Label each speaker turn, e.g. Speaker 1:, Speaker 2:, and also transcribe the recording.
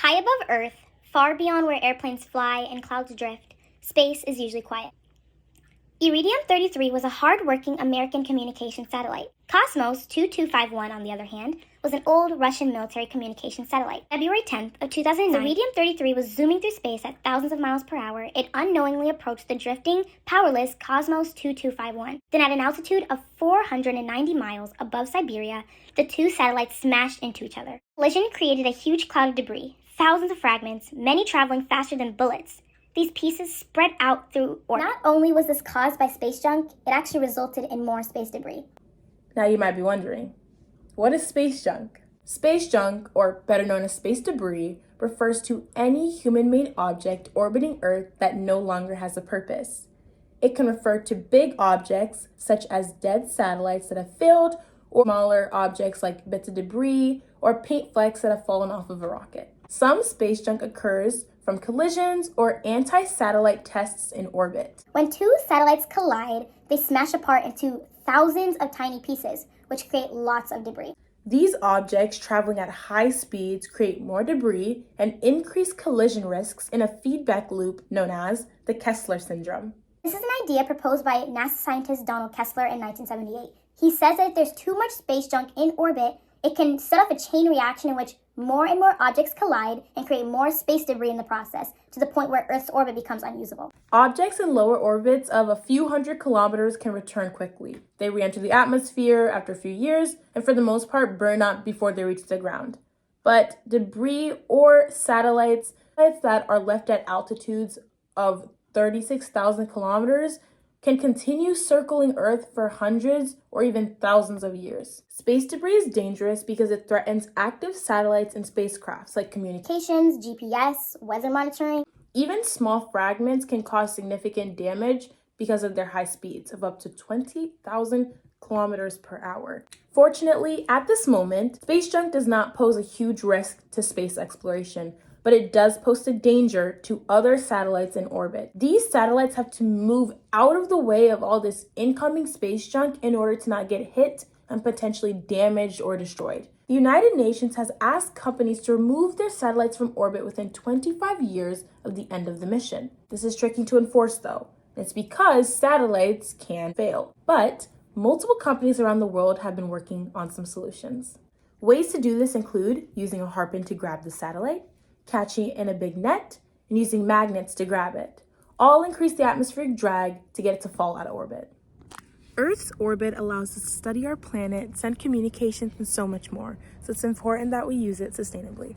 Speaker 1: High above Earth, far beyond where airplanes fly and clouds drift, space is usually quiet. Iridium-33 was a hard-working American communication satellite. Cosmos 2251, on the other hand, was an old Russian military communication satellite. February 10th of 2009, Iridium-33 was zooming through space at thousands of miles per hour. It unknowingly approached the drifting, powerless Cosmos 2251. Then at an altitude of 490 miles above Siberia, the two satellites smashed into each other. Collision created a huge cloud of debris, thousands of fragments, many traveling faster than bullets. These pieces spread out through orbit. Not only was this caused by space junk, it actually resulted in more space debris.
Speaker 2: Now you might be wondering, what is space junk? Space junk, or better known as space debris, refers to any human-made object orbiting Earth that no longer has a purpose. It can refer to big objects, such as dead satellites that have failed, or smaller objects like bits of debris or paint flecks that have fallen off of a rocket. Some space junk occurs from collisions or anti-satellite tests in orbit.
Speaker 1: When two satellites collide, they smash apart into thousands of tiny pieces, which create lots of debris.
Speaker 2: These objects traveling at high speeds create more debris and increase collision risks in a feedback loop known as the Kessler syndrome.
Speaker 1: This is an idea proposed by NASA scientist Donald Kessler in 1978. He says that if there's too much space junk in orbit, it can set off a chain reaction in which more and more objects collide and create more space debris in the process, to the point where Earth's orbit becomes unusable.
Speaker 2: Objects in lower orbits of a few hundred kilometers can return quickly. They re-enter the atmosphere after a few years and for the most part burn up before they reach the ground. But debris or satellites that are left at altitudes of 36,000 kilometers can continue circling Earth for hundreds or even thousands of years. Space debris is dangerous because it threatens active satellites and spacecrafts like communications,
Speaker 1: GPS, weather monitoring.
Speaker 2: Even small fragments can cause significant damage because of their high speeds of up to 20,000 kilometers per hour. Fortunately, at this moment, space junk does not pose a huge risk to space exploration, but it does pose a danger to other satellites in orbit. These satellites have to move out of the way of all this incoming space junk in order to not get hit and potentially damaged or destroyed. The United Nations has asked companies to remove their satellites from orbit within 25 years of the end of the mission. This is tricky to enforce though. It's because satellites can fail. But multiple companies around the world have been working on some solutions. Ways to do this include using a harpoon to grab the satellite, catching it in a big net, and using magnets to grab it. All increase the atmospheric drag to get it to fall out of orbit. Earth's orbit allows us to study our planet, send communications, and so much more. So it's important that we use it sustainably.